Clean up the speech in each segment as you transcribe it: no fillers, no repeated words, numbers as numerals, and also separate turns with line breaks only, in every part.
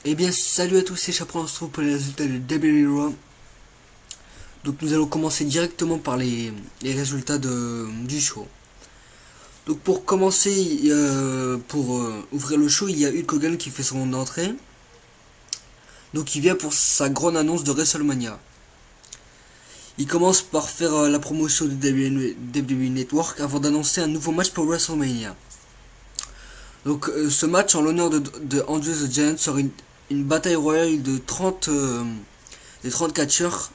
Eh bien, salut à tous, c'est Chaperon, on se trouve pour les résultats de WWE. Donc, nous allons commencer directement par les résultats du show. Donc, pour commencer, pour ouvrir le show, il y a Hulk Hogan qui fait son entrée. Donc, il vient pour sa grande annonce de WrestleMania. Il commence par faire la promotion de WWE Network avant d'annoncer un nouveau match pour WrestleMania. Donc, ce match en l'honneur de Andre the Giant sera une bataille royale de 30 catcheurs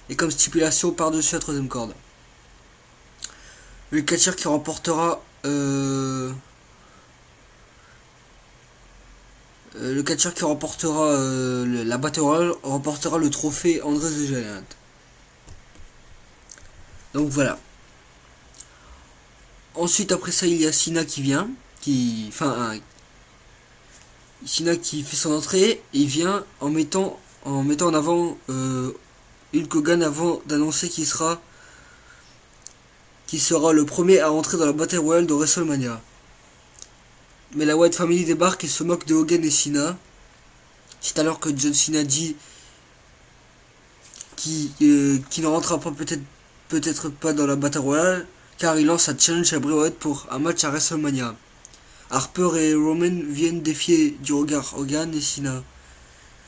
et comme stipulation par-dessus la troisième corde. Le catcheur qui remportera la Battle Royale remportera le trophée André the Giant. Donc voilà. Ensuite après ça il y a Cena qui vient, Cena qui fait son entrée et il vient en mettant en avant Hulk Hogan avant d'annoncer qu'il sera le premier à entrer dans la Battle Royale de WrestleMania. Mais la Wyatt Family débarque et se moque de Hogan et Cena. C'est alors que John Cena dit qu'il ne rentrera pas peut-être pas dans la Battle Royale car il lance un challenge à Bray Wyatt pour un match à WrestleMania. Harper et Roman viennent défier du regard Hogan et Cena,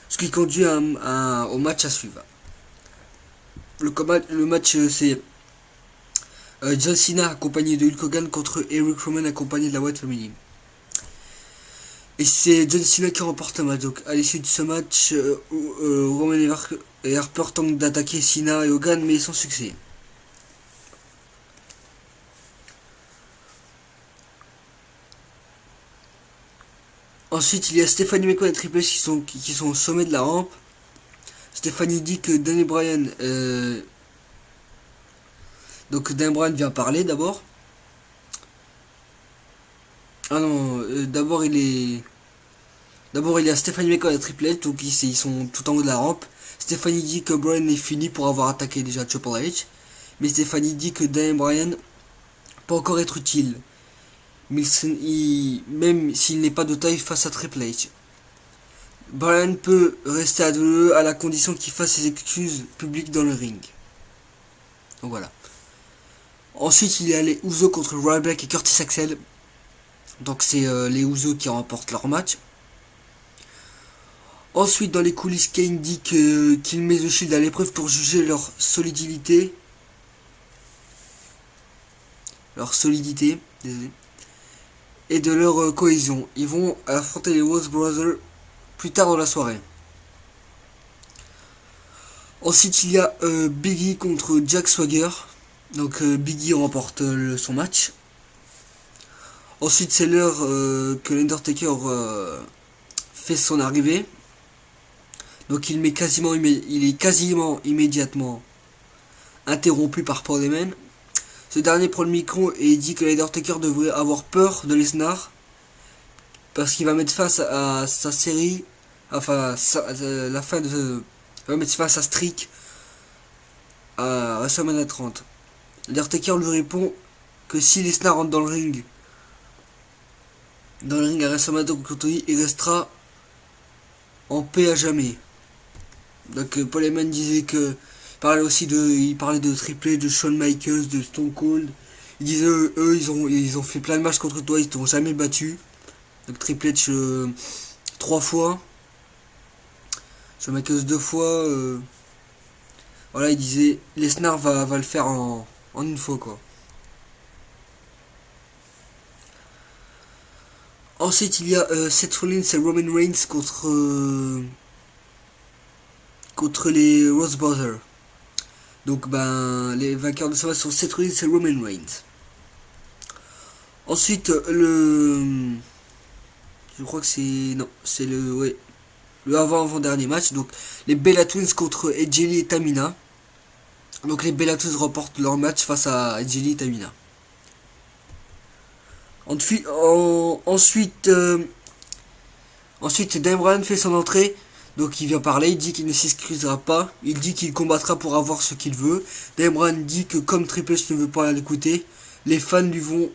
ce qui conduit au match à suivre. Le match c'est John Cena accompagné de Hulk Hogan contre Eric Rowan accompagné de la Wyatt Family. Et c'est John Cena qui remporte le match. Donc à l'issue de ce match, Roman et Harper tentent d'attaquer Cena et Hogan mais sans succès. Ensuite il y a Stephanie McMahon et Triple H qui sont au sommet de la rampe. Stephanie dit que Daniel Bryan Dan Bryan vient parler d'abord. Ah non, d'abord il y a Stephanie McMahon et Triple H, donc ils sont tout en haut de la rampe. Stephanie dit que Bryan est fini pour avoir attaqué déjà Triple H. Mais Stephanie dit que Daniel Bryan peut encore être utile. Mais même s'il n'est pas de taille face à Triple H. Bryan peut rester à deux à la condition qu'il fasse ses excuses publiques dans le ring. Donc voilà. Ensuite, il y a les Usos contre Ryback et Curtis Axel. Donc c'est les Usos qui remportent leur match. Ensuite, dans les coulisses, Kane dit qu'il met The Shield à l'épreuve pour juger leur solidité. Désolé. Et de leur cohésion. Ils vont affronter les Rose Brothers plus tard dans la soirée. Ensuite, il y a Big E contre Jack Swagger. Donc Big E remporte son match. Ensuite, c'est l'heure que l'Undertaker fait son arrivée. Donc il est quasiment immédiatement interrompu par Paul Heyman. Ce dernier prend le micro et dit que l'Undertaker devrait avoir peur de Lesnar parce qu'il va mettre face à sa série, enfin la fin de, il va mettre face à Streak à WrestleMania 30. L'Undertaker lui répond que si Lesnar rentre dans le ring à WrestleMania contre lui, il restera en paix à jamais. Donc Paul Heyman disait que il parlait de Triple H, de Shawn Michaels, de Stone Cold. Il disait eux ils ont fait plein de matchs contre toi, ils t'ont jamais battu. Donc Triple H 3 fois, Shawn Michaels 2 fois. Voilà, il disait Lesnar va le faire en une fois quoi. Ensuite il y a Seth Rollins et Roman Reigns contre les Rose Brothers. Donc les vainqueurs de ce match sont Seth Rollins et Roman Reigns. Ensuite je crois que c'est le avant-dernier match. Donc les Bella Twins contre Edge Lee et Tamina. Donc les Bella Twins remportent leur match face à Edge Lee et Tamina. Ensuite Dan Bryan fait son entrée. Donc il vient parler, il dit qu'il ne s'excusera pas, il dit qu'il combattra pour avoir ce qu'il veut. Dan Bryan dit que comme Triple H ne veut pas l'écouter, les fans lui vont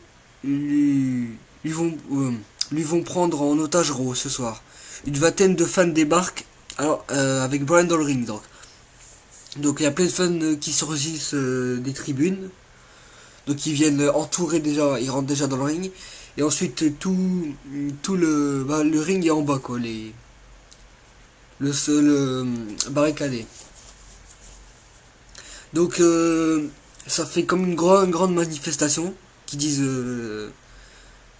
prendre en otage Raw ce soir. une vingtaine de fans débarquent alors avec Bryan dans le ring. Donc il y a plein de fans qui sortissent des tribunes. Donc ils viennent entourer déjà, ils rentrent déjà dans le ring. Et ensuite tout le ring est en bas quoi, le barricadé. Donc ça fait comme une grande manifestation qui disent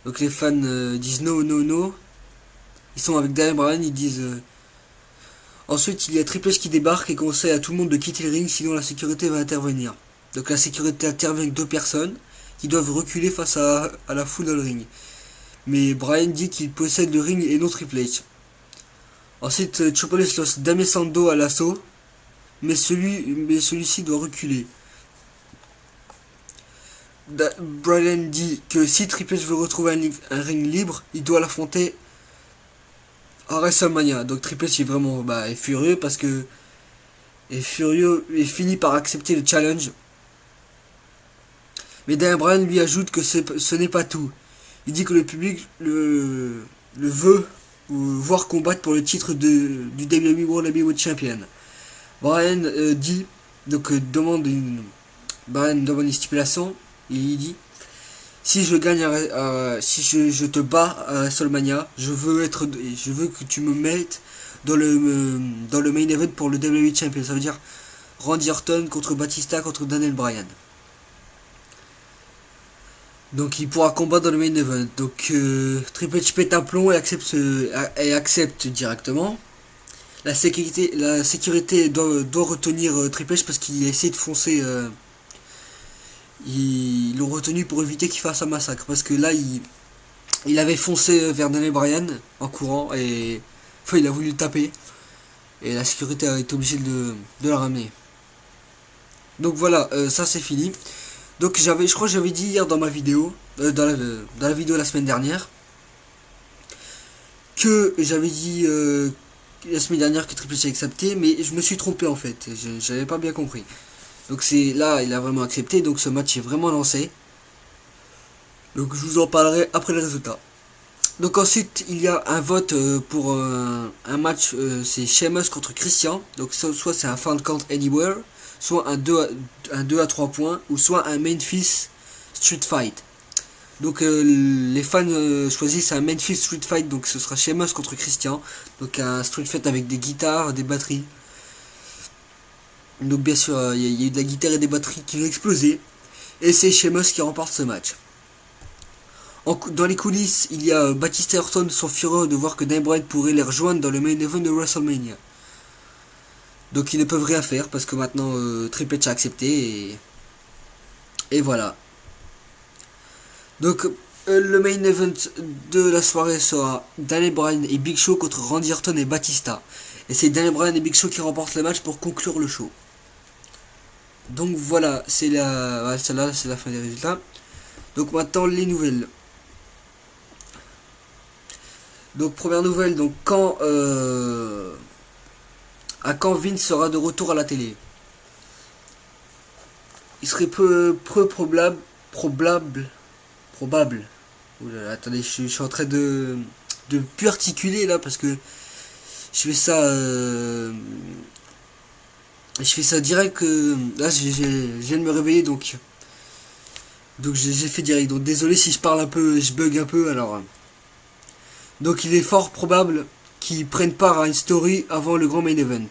donc les fans disent no no no. Ils sont avec Daniel Bryan, ils disent ensuite il y a Triple H qui débarque et conseille à tout le monde de quitter le ring sinon la sécurité va intervenir. Donc la sécurité intervient avec 2 personnes qui doivent reculer face à la foule dans le ring. Mais Bryan dit qu'il possède le ring et non Triple H. Ensuite Triple H lance Dame Sando à l'assaut, mais celui-ci doit reculer. Bryan dit que si Triple H veut retrouver un ring libre, il doit l'affronter à WrestleMania. Donc Triple H est vraiment est furieux parce que et finit par accepter le challenge. Mais Daniel Bryan lui ajoute que ce n'est pas tout. Il dit que le public le veut voir combattre pour le titre du WWE World Heavyweight Champion. Bryan dit demande une stipulation. Il dit si je gagne si je te bats à WrestleMania, je veux que tu me mettes dans le main event pour le WWE Champion. Ça veut dire Randy Orton contre Batista contre Daniel Bryan. Donc il pourra combattre dans le main event. Donc Triple H pète un plomb et accepte directement. La sécurité doit retenir Triple H parce qu'il a essayé de foncer. Ils l'ont retenu pour éviter qu'il fasse un massacre. Parce que là, il avait foncé vers Daniel Bryan en courant et il a voulu le taper. Et la sécurité a été obligée de la ramener. Donc voilà, ça c'est fini. Donc je crois que j'avais dit hier dans ma vidéo, dans la vidéo la semaine dernière, que j'avais dit la semaine dernière que Triple H a accepté, mais je me suis trompé en fait, j'avais pas bien compris. Donc là, il a vraiment accepté, donc ce match est vraiment lancé. Donc je vous en parlerai après le résultat. Donc ensuite, il y a un vote pour un match, c'est Sheamus contre Christian. Donc soit c'est un Found Count Anywhere, soit un 2 à 3 points, ou soit un Memphis Street Fight. Donc les fans choisissent un Memphis Street Fight, donc ce sera Sheamus contre Christian. Donc un Street Fight avec des guitares, des batteries. Donc bien sûr, il y a eu de la guitare et des batteries qui ont explosé. Et c'est Sheamus qui remporte ce match. Dans les coulisses, il y a Batista et Orton sont furieux de voir que Daniel Bryan pourrait les rejoindre dans le main event de WrestleMania. Donc ils ne peuvent rien faire parce que maintenant Triple H a accepté et voilà. Donc le main event de la soirée sera Daniel Bryan et Big Show contre Randy Orton et Batista. Et c'est Daniel Bryan et Big Show qui remportent le match pour conclure le show. Donc voilà, celle-là c'est la fin des résultats. Donc maintenant les nouvelles. Donc première nouvelle, donc quand Vince sera de retour à la télé. Il serait peu probable. Oula, attendez, je suis en train de plus articuler là parce que je fais ça direct. Là, je viens de me réveiller donc j'ai fait direct. Donc désolé si je parle un peu, je bug un peu. Alors, donc il est fort probable qu'ils prennent part à une story avant le grand main event.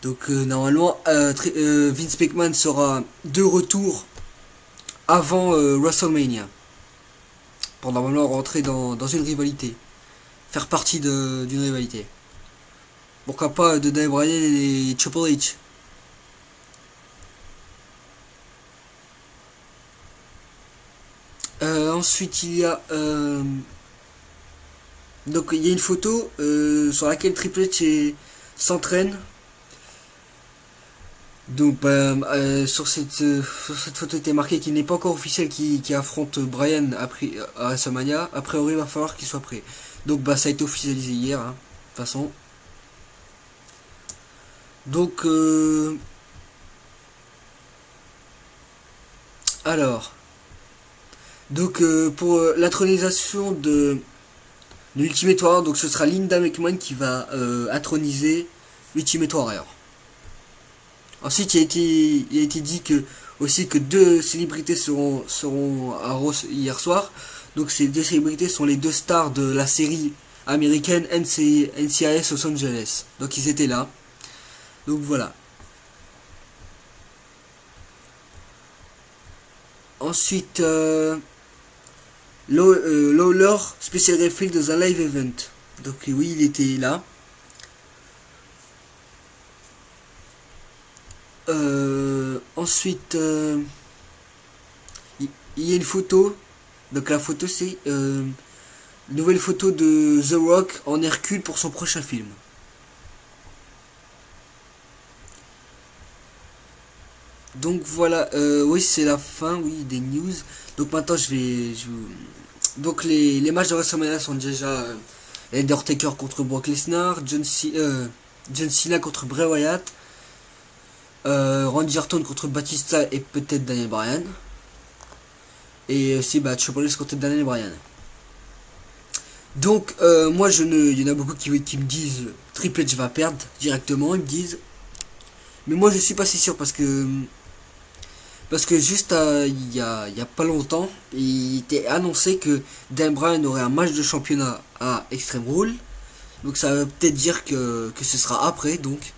Donc normalement, Vince McMahon sera de retour avant WrestleMania. Pour normalement rentrer dans une rivalité. Faire partie d'une rivalité. Pourquoi pas de Daniel Bryan et Triple H. Ensuite il y a donc il y a une photo sur laquelle Triple H s'entraîne. Donc sur cette photo était marqué qu'il n'est pas encore officiel qui affronte Bryan après à WrestleMania. A priori il va falloir qu'il soit prêt. Donc ça a été officialisé hier de toute façon. Donc alors donc pour l'intronisation de l'Ultimate Warrior. Donc ce sera Linda McMahon qui va introniser l'Ultimate Warrior. Ensuite, il a été dit que aussi que deux célébrités seront à Raw hier soir. Donc ces deux célébrités sont les deux stars de la série américaine NCIS Los Angeles. Donc ils étaient là. Donc voilà. Ensuite, Lawler, special refill de The Live Event. Donc oui, il était là. Ensuite, il y a une photo. Donc la photo c'est une nouvelle photo de The Rock en Hercule pour son prochain film. Donc voilà, oui c'est la fin, oui, des news. Donc maintenant donc les matchs de WrestleMania sont déjà Undertaker contre Brock Lesnar, John Cena contre Bray Wyatt, Randy Orton contre Batista et peut-être Daniel Bryan. Et aussi Triple H contre Daniel Bryan. Donc moi il y en a beaucoup qui me disent Triple H va perdre directement, ils me disent. Mais moi je suis pas si sûr parce que juste il y a pas longtemps, il était annoncé que Dan Bryan aurait un match de championnat à Extreme Rules. Donc ça veut peut-être dire que ce sera après, donc.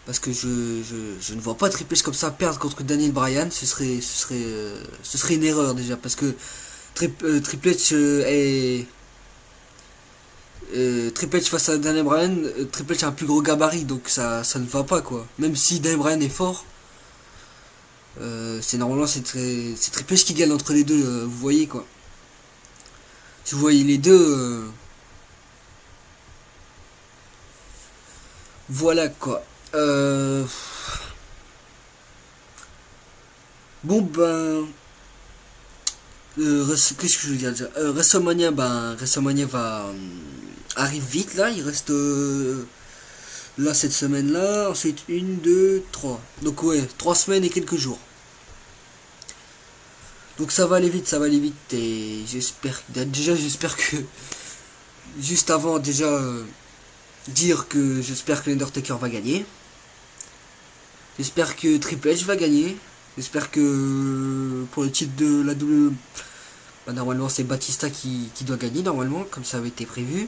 Parce que je ne vois pas Triple H comme ça perdre contre Daniel Bryan. Ce serait une erreur déjà. Parce que Triple H Triple H face à Daniel Bryan, Triple H a un plus gros gabarit, donc ça ne va pas quoi. Même si Daniel Bryan est fort, c'est normalement c'est Triple H qui gagne entre les deux, vous voyez quoi. Si vous voyez les deux, voilà quoi. Bon ben, qu'est-ce que je veux dire déjà, WrestleMania va arrive vite là. Il reste là cette semaine là. Ensuite 1, 2, 3. Donc ouais, 3 semaines et quelques jours. Donc ça va aller vite, et j'espère que juste avant déjà dire que j'espère que l'Undertaker va gagner. J'espère que Triple H va gagner. J'espère que pour le titre de la WWE, normalement c'est Batista qui doit gagner normalement, comme ça avait été prévu.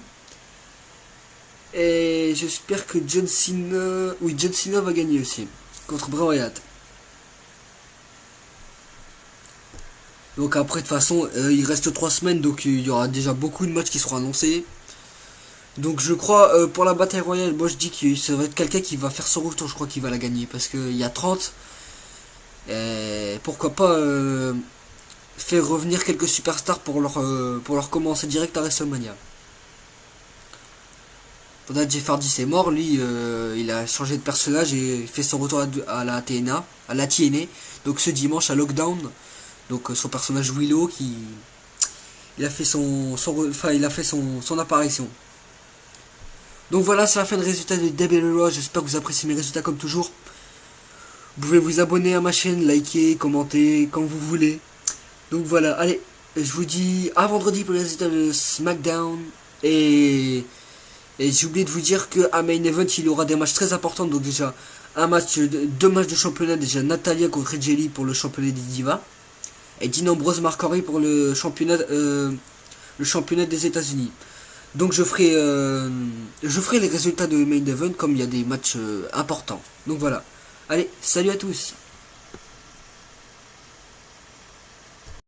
Et j'espère que John Cena va gagner aussi contre Bray Wyatt. Donc après de toute façon il reste 3 semaines, donc il y aura déjà beaucoup de matchs qui seront annoncés. Donc je crois pour la bataille royale, moi je dis que ça va être quelqu'un qui va faire son retour, je crois qu'il va la gagner parce qu'il y a 30. Et pourquoi pas faire revenir quelques superstars pour leur commencer direct à WrestleMania. Pendant que Jeff Hardy c'est mort, lui il a changé de personnage et fait son retour à la TNA, donc ce dimanche à Lockdown. Donc son personnage Willow il a fait son apparition. Donc voilà, c'est la fin de résultat de WWE. J'espère que vous appréciez mes résultats comme toujours. Vous pouvez vous abonner à ma chaîne, liker, commenter, comme vous voulez. Donc voilà, allez, je vous dis à vendredi pour les résultats de SmackDown. Et j'ai oublié de vous dire qu'à Main Event, il y aura des matchs très importants. Donc déjà, deux matchs de championnat. Déjà, Natalia contre Jelly pour le championnat des Divas. Et Dean Ambrose Mark Henry pour le championnat des États-Unis. Donc je ferai les résultats de Main Event comme il y a des matchs importants. Donc voilà. Allez, salut à tous.